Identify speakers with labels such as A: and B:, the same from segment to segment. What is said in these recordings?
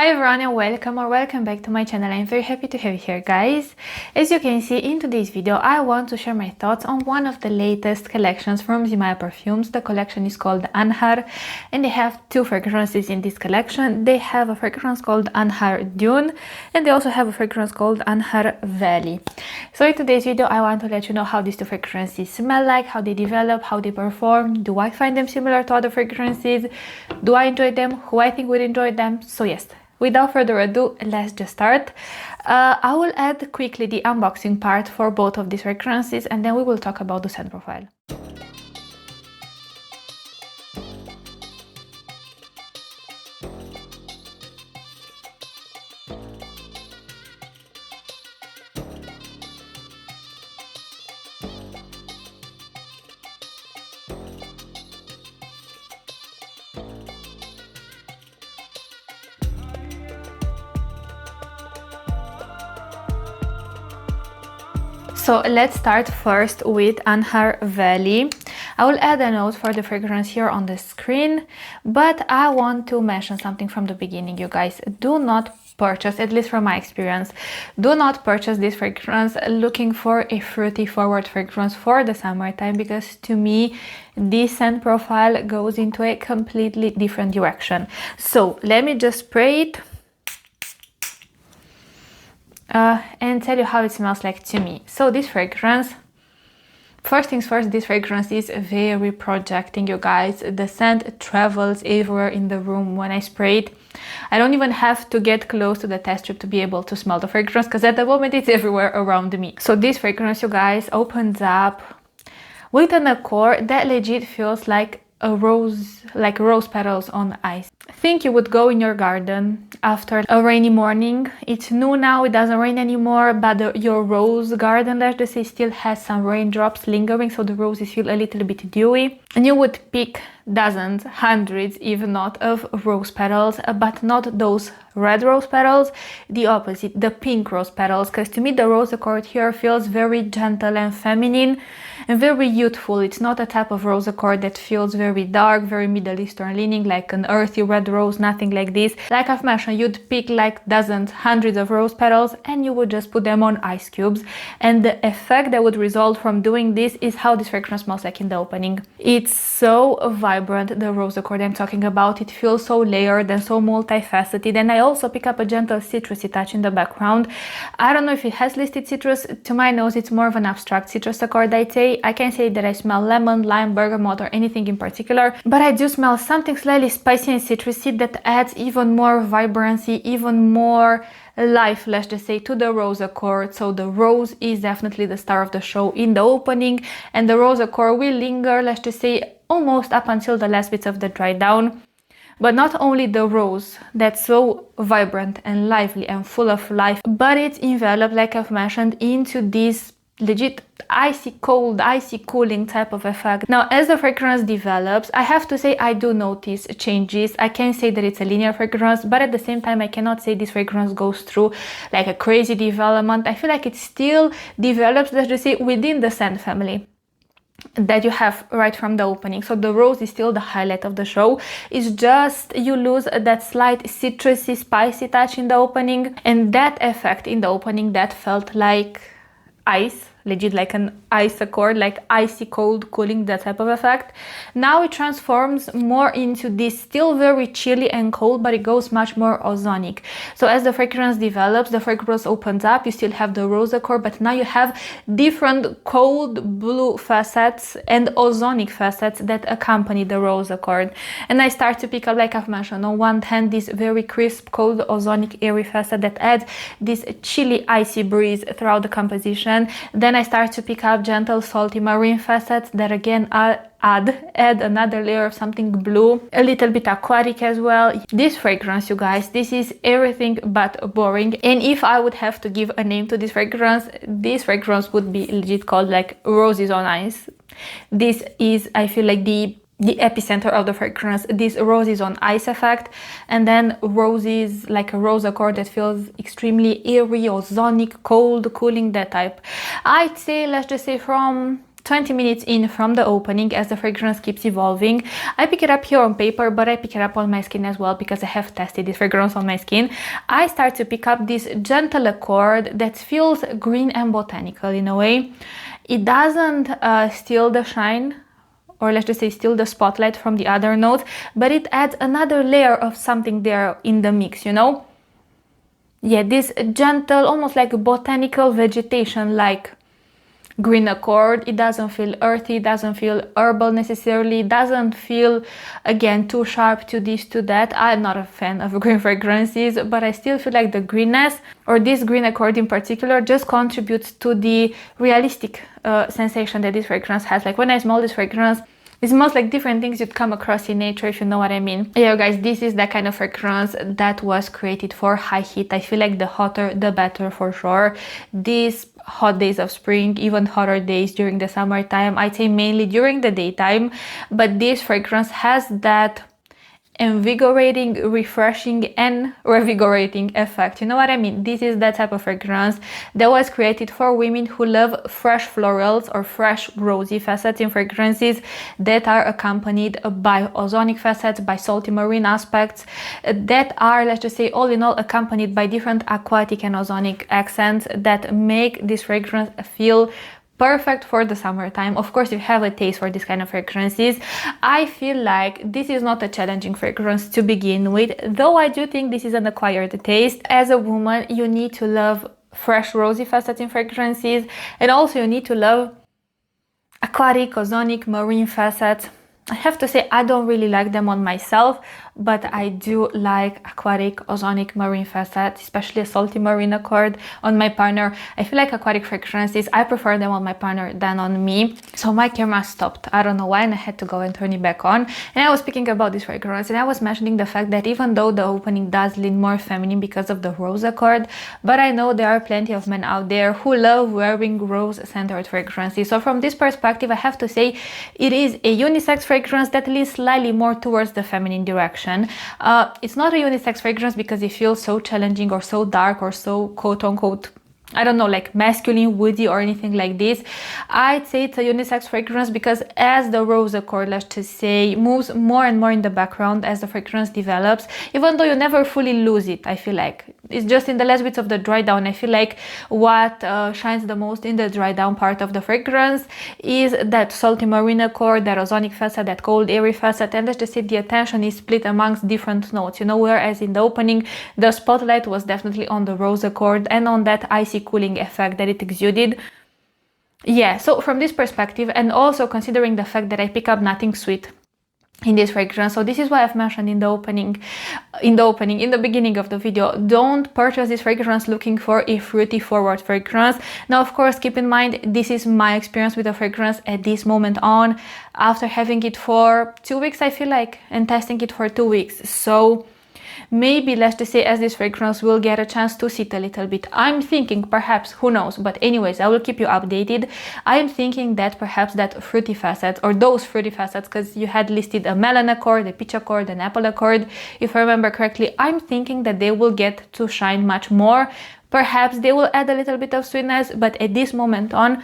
A: Hi everyone and welcome back to my channel. I'm very happy to have you here, guys. As you can see in today's video, I want to share my thoughts on one of the latest collections from Zimaya Perfumes. The collection is called Anhaar and they have two fragrances in this collection. They have a fragrance called Anhaar Dune and they also have a fragrance called Anhaar Valley. So in today's video, I want to let you know how these two fragrances smell like, how they develop, how they perform. Do I find them similar to other fragrances? Do I enjoy them? Who I think would enjoy them? So yes, without further ado, let's just start. I will add quickly the unboxing part for both of these fragrances and then we will talk about the scent profile. So let's start first with Anhaar Valley. I will add a note for the fragrance here on the screen, but I want to mention something from the beginning, you guys. Do not purchase, at least from my experience, do not purchase this fragrance looking for a fruity forward fragrance for the summertime, because to me this scent profile goes into a completely different direction. So let me just spray it and tell you how it smells like to me. So this fragrance, first things first, this fragrance is very projecting, you guys. The scent travels everywhere in the room when I spray it. I don't even have to get close to the test tube to be able to smell the fragrance, because at the moment it's everywhere around me. So this fragrance, you guys, opens up with an accord that legit feels like a rose, like rose petals on ice. Think you would go in your garden after a rainy morning. It's noon now, it doesn't rain anymore, but your rose garden, let's just say, still has some raindrops lingering, so the roses feel a little bit dewy. And you would pick dozens, hundreds, even not, of rose petals, but not those red rose petals, the opposite, the pink rose petals, because to me the rose accord here feels very gentle and feminine and very youthful. It's not a type of rose accord that feels very dark, very Middle Eastern leaning, like an earthy red rose, nothing like this. Like I've mentioned, you'd pick like dozens, hundreds of rose petals and you would just put them on ice cubes, and the effect that would result from doing this is how this fragrance smells like in the opening. It's so vibrant, the rose accord I'm talking about. It feels so layered and so multifaceted, and I also pick up a gentle citrusy touch in the background. I don't know if it has listed citrus. To my nose, it's more of an abstract citrus accord, I'd say. I can't say that I smell lemon, lime, bergamot, or anything in particular, but I do smell something slightly spicy and citrusy that adds even more vibrancy, even more life, let's just say, to the rose accord. So the rose is definitely the star of the show in the opening, and the rose accord will linger, let's just say, almost up until the last bits of the dry down. But not only the rose that's so vibrant and lively and full of life, but it's enveloped, like I've mentioned, into this legit icy cold, icy cooling type of effect. Now, as the fragrance develops, I have to say I do notice changes. I can't say that it's a linear fragrance, but at the same time I cannot say this fragrance goes through like a crazy development. I feel like it still develops, let's just say, within the scent family that you have right from the opening. So the rose is still the highlight of the show. It's just you lose that slight citrusy, spicy touch in the opening, and that effect in the opening that felt like ice, legit like an ice accord, like icy cold cooling, that type of effect. Now it transforms more into this still very chilly and cold, but it goes much more ozonic. So as the fragrance develops, the fragrance opens up, you still have the rose accord, but now you have different cold blue facets and ozonic facets that accompany the rose accord. And I start to pick up, like I've mentioned, on one hand this very crisp, cold, ozonic, airy facet that adds this chilly, icy breeze throughout the composition. Then I start to pick up gentle, salty marine facets that again add another layer of something blue, a little bit aquatic as well. This fragrance, you guys, this is everything but boring. And if I would have to give a name to this fragrance would be legit called like Roses on Ice. This is, I feel like, the epicenter of the fragrance, this roses on ice effect, and then roses, like a rose accord that feels extremely airy, ozonic, cold, cooling, that type. I'd say, let's just say, from 20 minutes in from the opening, as the fragrance keeps evolving. I pick it up here on paper, but I pick it up on my skin as well because I have tested this fragrance on my skin. I start to pick up this gentle accord that feels green and botanical in a way. It doesn't steal the shine, or let's just say steal the spotlight from the other notes, but it adds another layer of something there in the mix, you know? Yeah, this gentle, almost like botanical vegetation, like green accord. It doesn't feel earthy, it doesn't feel herbal necessarily, it doesn't feel, again, too sharp, to this, to that. I'm not a fan of green fragrances, but I still feel like the greenness, or this green accord in particular, just contributes to the realistic sensation that this fragrance has. Like when I smell this fragrance, it smells like different things you'd come across in nature, if you know what I mean. Yeah, guys, this is that kind of fragrance that was created for high heat. I feel like the hotter, the better for sure. These hot days of spring, even hotter days during the summertime, I'd say mainly during the daytime, but this fragrance has that invigorating, refreshing and revigorating effect. You know what I mean? This is that type of fragrance that was created for women who love fresh florals or fresh rosy facets in fragrances that are accompanied by ozonic facets, by salty marine aspects, that are, let's just say, all in all, accompanied by different aquatic and ozonic accents that make this fragrance feel perfect for the summertime. Of course, if you have a taste for this kind of fragrances, I feel like this is not a challenging fragrance to begin with, though I do think this is an acquired taste. As a woman, you need to love fresh rosy facets in fragrances, and also you need to love aquatic, ozonic, marine facets. I have to say I don't really like them on myself, but I do like aquatic, ozonic, marine facets, especially a salty marine accord on my partner. I feel like aquatic fragrances, I prefer them on my partner than on me. So my camera stopped, I don't know why, and I had to go and turn it back on. And I was speaking about this fragrance, and I was mentioning the fact that even though the opening does lean more feminine because of the rose accord, but I know there are plenty of men out there who love wearing rose-centered fragrances. So from this perspective, I have to say it is a unisex fragrance that leans slightly more towards the feminine direction. It's not a unisex fragrance because it feels so challenging or so dark or so quote-unquote, I don't know, like masculine, woody or anything like this. I'd say it's a unisex fragrance because as the rose accord, let's just say, moves more and more in the background as the fragrance develops, even though you never fully lose it, I feel like. It's just in the last bits of the dry down. I feel like what shines the most in the dry down part of the fragrance is that salty marine accord, that ozonic facet, that cold airy facet, and let's just say the attention is split amongst different notes, you know, whereas in the opening the spotlight was definitely on the rose accord and on that icy cooling effect that it exuded. Yeah, so from this perspective, and also considering the fact that I pick up nothing sweet in this fragrance, so this is why I've mentioned in the beginning of the video, don't purchase this fragrance looking for a fruity forward fragrance. Now, of course, keep in mind, this is my experience with the fragrance at this moment on, after having it for 2 weeks, I feel like, and testing it for 2 weeks. So maybe, let's just say, as this fragrance will get a chance to sit a little bit, I'm thinking perhaps, who knows, but anyways, I will keep you updated. I'm thinking that perhaps that fruity facet, or those fruity facets, because you had listed a melon accord, a peach accord, an apple accord, if I remember correctly, I'm thinking that they will get to shine much more. Perhaps they will add a little bit of sweetness, but at this moment on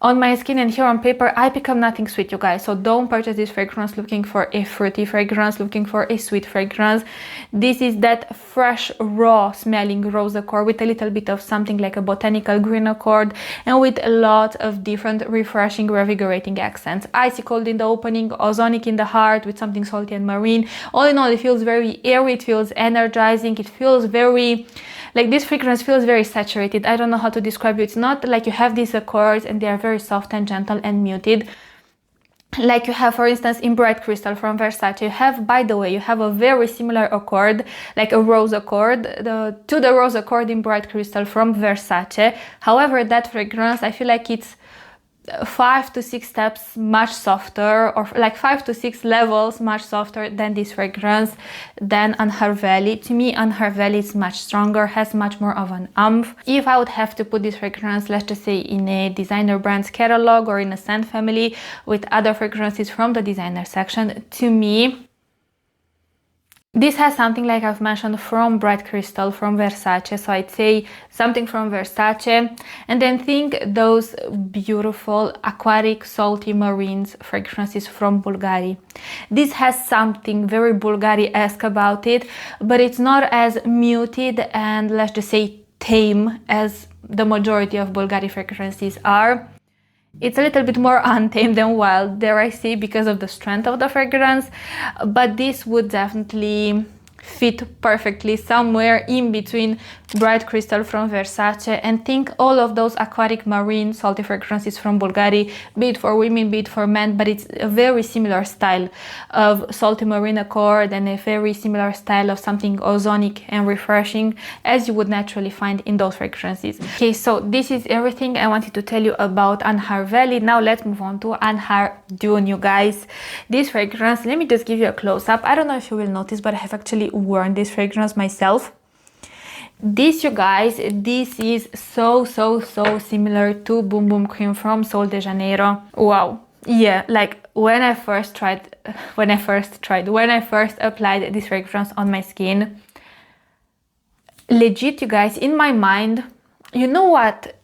A: my skin and here on paper, I pick up nothing sweet, you guys. So don't purchase this fragrance looking for a fruity fragrance, looking for a sweet fragrance. This is that fresh, raw smelling rose accord with a little bit of something like a botanical green accord, and with a lot of different refreshing, revigorating accents. Icy cold in the opening, ozonic in the heart with something salty and marine. All in all, it feels very airy, it feels energizing, it feels very, like, this fragrance feels very saturated. I don't know how to describe it. It's not like you have these accords and they are very soft and gentle and muted, like you have, for instance, in Bright Crystal from Versace. You have, by the way, you have a very similar accord, like a rose accord, to the rose accord in Bright Crystal from Versace. However, that fragrance, I feel like it's 5 to 6 steps much softer, or like 5 to 6 levels much softer than this fragrance, than Anhaar Valley. To me, Anhaar Valley is much stronger, has much more of an umph. If I would have to put this fragrance, let's just say, in a designer brand's catalog or in a scent family with other fragrances from the designer section, to me, This has something like I've mentioned from Bright Crystal, from Versace, so I'd say something from Versace, and then think those beautiful aquatic salty marines fragrances from Bulgari. This has something very Bulgari-esque about it, but it's not as muted and, let's just say, tame as the majority of Bulgari fragrances are. It's a little bit more untamed and wild, dare I say, because of the strength of the fragrance, but this would definitely fit perfectly somewhere in between Bright Crystal from Versace and think all of those aquatic marine salty fragrances from Bulgari, be it for women, be it for men, but it's a very similar style of salty marine accord and a very similar style of something ozonic and refreshing as you would naturally find in those fragrances. Okay, so this is everything I wanted to tell you about Anhaar Valley. Now let's move on to Anhaar Dune, you guys. This fragrance, let me just give you a close-up. I don't know if you will notice, but I have actually worn this fragrance myself. This, you guys, this is so similar to Boom Boom Cream from Sol de Janeiro. Wow. Yeah, like when I first applied this fragrance on my skin, legit, you guys, in my mind, you know what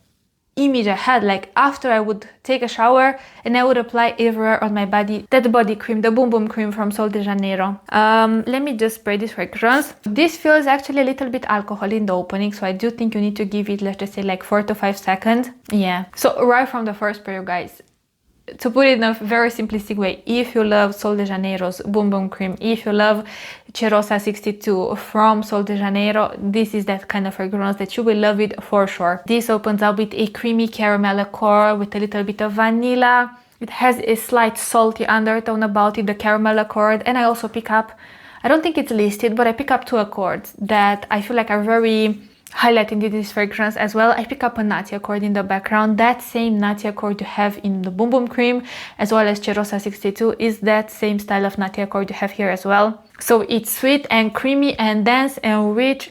A: image I had, like after I would take a shower and I would apply everywhere on my body that body cream, the Boom Boom Cream from Sol de Janeiro. Let me just spray this fragrance. This feels actually a little bit alcohol in the opening, so I do think you need to give it, let's just say, like 4 to 5 seconds. Yeah, so right from the first spray, you guys, to put it in a very simplistic way, if you love Sol de Janeiro's Boom Boom Cream, if you love Cheirosa 62 from Sol de Janeiro, this is that kind of fragrance that you will love it for sure. This opens up with a creamy caramel accord with a little bit of vanilla. It has a slight salty undertone about it, the caramel accord, and I also pick up, I don't think it's listed, but I pick up 2 accords that I feel like are very highlighting this fragrance as well. I pick up a nutty accord in the background. That same nutty accord you have in the Boom Boom Cream as well as Cheirosa 62 is that same style of nutty accord you have here as well. So it's sweet and creamy and dense and rich.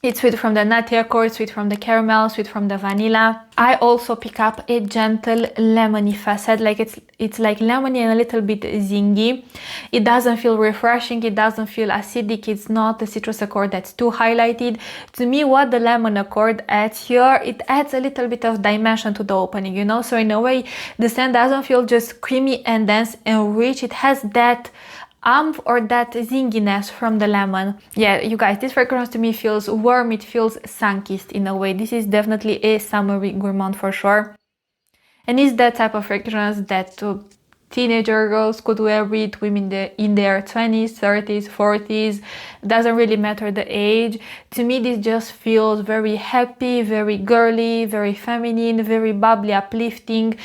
A: It's sweet from the nutty accord, sweet from the caramel, sweet from the vanilla. I also pick up a gentle lemony facet, like it's like lemony and a little bit zingy. It doesn't feel refreshing, it doesn't feel acidic, it's not the citrus accord that's too highlighted. To me, what the lemon accord adds here, it adds a little bit of dimension to the opening, you know? So in a way, the scent doesn't feel just creamy and dense and rich, it has that umph or that zinginess from the lemon. Yeah, you guys, this fragrance to me feels warm, it feels sun-kissed in a way. This is definitely a summery gourmand for sure. And it's that type of fragrance that teenager girls could wear with women in their 20s, 30s, 40s. Doesn't really matter the age. To me, this just feels very happy, very girly, very feminine, very bubbly, uplifting,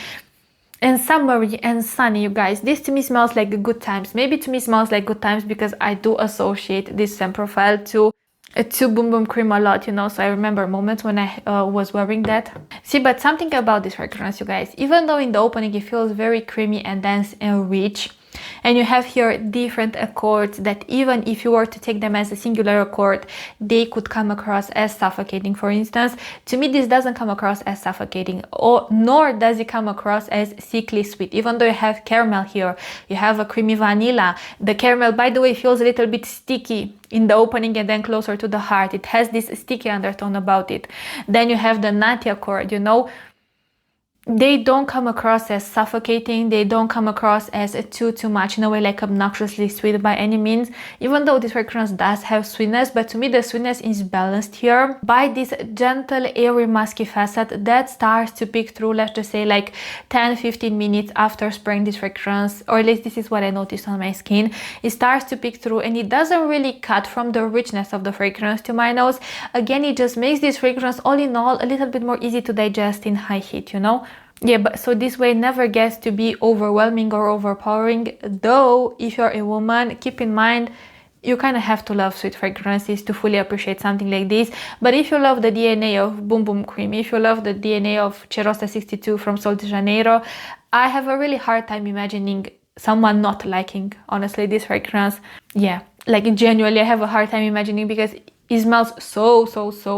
A: and summery and sunny, you guys. This to me smells like good times. Maybe to me smells like good times because I do associate this scent profile to Boom Boom Cream a lot, you know, so I remember moments when I was wearing that. See, but something about this fragrance, you guys, even though in the opening it feels very creamy and dense and rich, and you have here different accords that even if you were to take them as a singular accord, they could come across as suffocating, for instance. To me, this doesn't come across as suffocating, nor does it come across as sickly sweet. Even though you have caramel here, you have a creamy vanilla. The caramel, by the way, feels a little bit sticky in the opening and then closer to the heart. It has this sticky undertone about it. Then you have the nutty accord, you know. They don't come across as suffocating, they don't come across as too much, in a way like obnoxiously sweet by any means, even though this fragrance does have sweetness, but to me the sweetness is balanced here by this gentle airy musky facet that starts to peek through, let's just say like 10-15 minutes after spraying this fragrance, or at least this is what I noticed on my skin. It starts to peek through and it doesn't really cut from the richness of the fragrance to my nose. Again, it just makes this fragrance all in all a little bit more easy to digest in high heat, you know. Yeah, but so this way it never gets to be overwhelming or overpowering, though if you're a woman, keep in mind you kind of have to love sweet fragrances to fully appreciate something like this. But if you love the DNA of Boom Boom Cream, if you love the DNA of Cheirosa 62 from Sol de Janeiro, I have a really hard time imagining someone not liking, honestly, this fragrance. Yeah, like genuinely I have a hard time imagining, because it smells so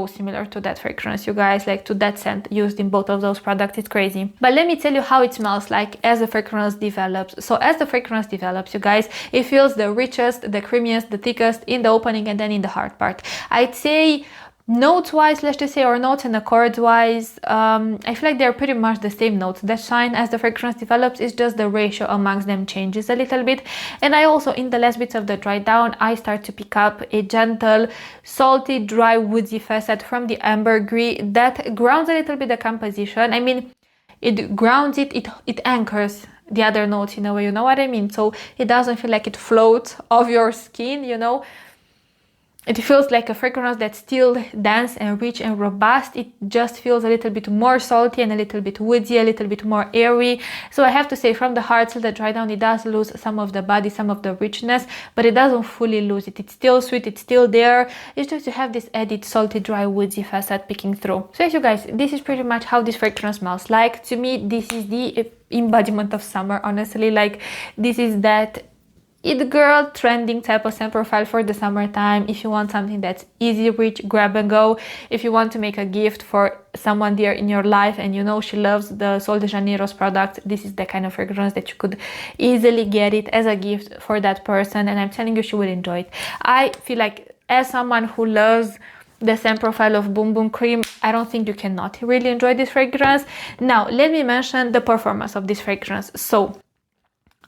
A: similar to that fragrance, you guys, like to that scent used in both of those products. It's crazy. But let me tell you how it smells like as the fragrance develops. So as the fragrance develops, you guys, it feels the richest, the creamiest, the thickest in the opening and then in the heart part. I'd say notes wise, let's just say, or notes and accords wise, I feel like they're pretty much the same notes that shine as the fragrance develops. It's just the ratio amongst them changes a little bit. And I also, in the last bits of the dry down, I start to pick up a gentle, salty, dry, woodsy facet from the ambergris that grounds a little bit the composition. I mean, it grounds it anchors the other notes in a way, you know what I mean? So it doesn't feel like it floats off your skin, you know? It feels like a fragrance that's still dense and rich and robust. It just feels a little bit more salty and a little bit woodsy, a little bit more airy. So I have to say, from the heart till the dry down, it does lose some of the body, some of the richness, but it doesn't fully lose it. It's still sweet, it's still there. It's just to have this added salty, dry, woodsy facet picking through. So yes, you guys, this is pretty much how this fragrance smells like. To me, this is the embodiment of summer, honestly. Like, this is that it girl trending type of scent profile for the summertime. If you want something that's easy, rich, grab and go, if you want to make a gift for someone dear in your life and you know she loves the Sol de Janeiro's product, this is the kind of fragrance that you could easily get it as a gift for that person, and I'm telling you, she will enjoy it. I feel like, as someone who loves the scent profile of Boom Boom Cream, I don't think you cannot really enjoy this fragrance. Now let me mention the performance of this fragrance. So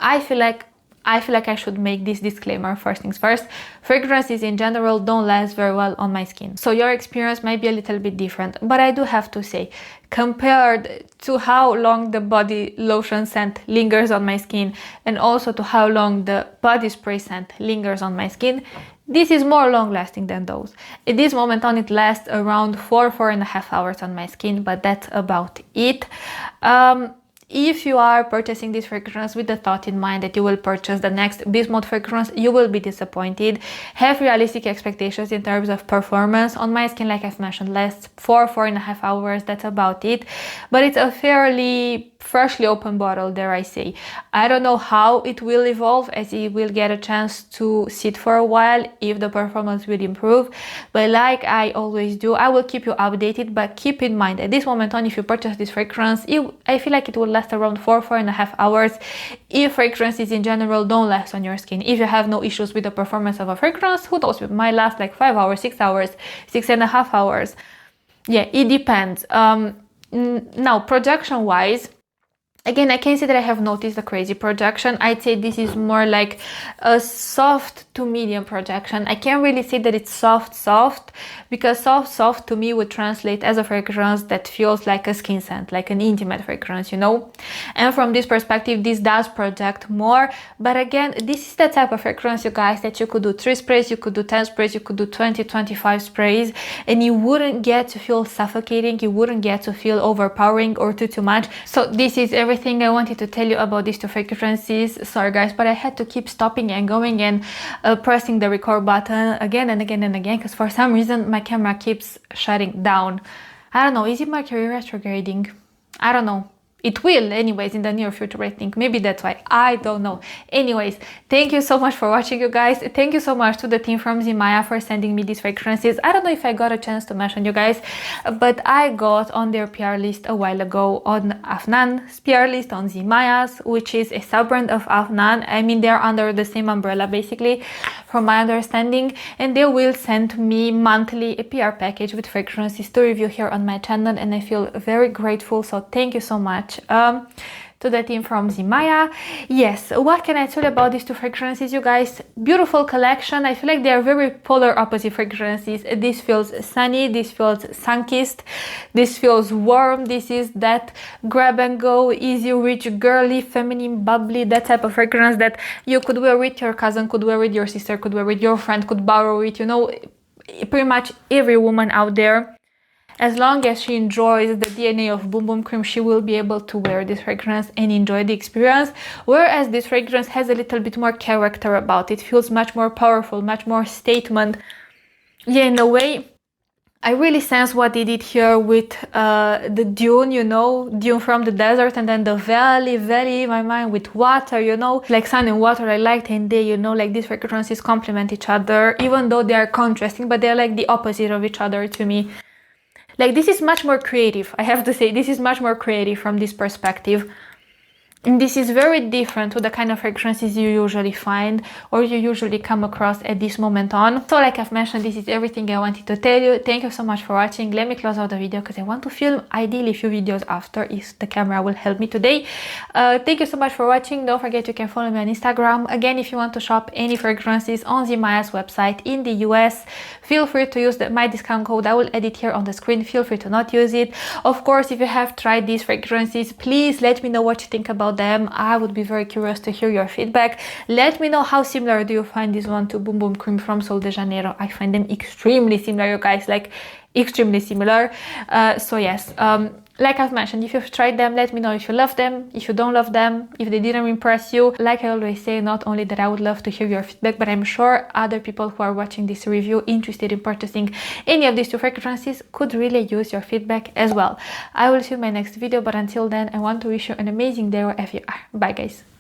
A: I feel like I should make this disclaimer first things first. Fragrances in general don't last very well on my skin. So your experience might be a little bit different, but I do have to say, compared to how long the body lotion scent lingers on my skin and also to how long the body spray scent lingers on my skin, this is more long lasting than those. At this moment on, it lasts around 4.5 hours on my skin, but that's about it. If you are purchasing this fragrance with the thought in mind that you will purchase the next Beast Mode fragrance, you will be disappointed. Have realistic expectations in terms of performance. On my skin, like I've mentioned, lasts 4.5 hours, that's about it. But it's a fairly freshly open bottle, dare I say. I don't know how it will evolve, as it will get a chance to sit for a while, if the performance will improve. But like I always do, I will keep you updated. But keep in mind, at this moment on, if you purchase this fragrance, I feel like it will last around 4.5 hours. If fragrances in general don't last on your skin, if you have no issues with the performance of a fragrance, who knows, it might last like 5 hours, 6 hours, 6.5 hours. Yeah, it depends. Now, projection wise, again, I can't say that I have noticed a crazy projection. I'd say this is more like a soft to medium projection. I can't really say that it's soft, because soft to me would translate as a fragrance that feels like a skin scent, like an intimate fragrance, you know? And from this perspective, this does project more. But again, this is the type of fragrance, you guys, that you could do 3 sprays, you could do 10 sprays, you could do 20, 25 sprays, and you wouldn't get to feel suffocating, you wouldn't get to feel overpowering or too much. So this is everything I wanted to tell you about these two fragrances. Sorry guys, but I had to keep stopping and going and pressing the record button again and again and again, because for some reason my camera keeps shutting down. I don't know, is it Mercury retrograding? I don't know. It will anyways in the near future, I think. Maybe that's why. I don't know. Anyways, thank you so much for watching, you guys. Thank you so much to the team from Zimaya for sending me these fragrances. I don't know if I got a chance to mention, you guys, but I got on their PR list a while ago, on Afnan's PR list, on Zimaya's, which is a sub-brand of Afnan. I mean, they're under the same umbrella basically, from my understanding, and they will send me monthly a PR package with fragrances to review here on my channel, and I feel very grateful. So thank you so much to the team from Zimaya. Yes, what can I tell you about these two fragrances, you guys? Beautiful collection. I feel like they are very polar opposite fragrances. This feels sunny, this feels sun-kissed, this feels warm, this is that grab and go, easy, rich, girly, feminine, bubbly, that type of fragrance that you could wear with your cousin, could wear with your sister, could wear with your friend, could borrow it, you know, pretty much every woman out there. As long as she enjoys the DNA of Boom Boom Cream, she will be able to wear this fragrance and enjoy the experience. Whereas this fragrance has a little bit more character about it. It feels much more powerful, much more statement. Yeah, in a way, I really sense what they did here with the dune, you know, dune from the desert, and then the valley in my mind with water, you know, like sun and water. I like and they, you know, like these fragrances complement each other, even though they are contrasting, but they're like the opposite of each other to me. Like this is much more creative, I have to say, this is much more creative from this perspective. And this is very different to the kind of fragrances you usually find or you usually come across at this moment on. So like I've mentioned, this is everything I wanted to tell you. Thank you so much for watching. Let me close out the video because I want to film ideally a few videos after if the camera will help me today. Thank you so much for watching. Don't forget you can follow me on Instagram. Again, if you want to shop any fragrances on Zimaya's website in the US, feel free to use my discount code. I will add it here on the screen. Feel free to not use it. Of course, if you have tried these fragrances, please let me know what you think about them. I would be very curious to hear your feedback. Let me know how similar do you find this one to Boom Boom Cream from Sol de Janeiro. I find them extremely similar, you guys, like extremely similar. So yes, like I've mentioned, if you've tried them, let me know if you love them, if you don't love them, if they didn't impress you. Like I always say, not only that I would love to hear your feedback, but I'm sure other people who are watching this review interested in purchasing any of these two fragrances could really use your feedback as well. I will see you in my next video, but until then, I want to wish you an amazing day wherever you are. Bye guys.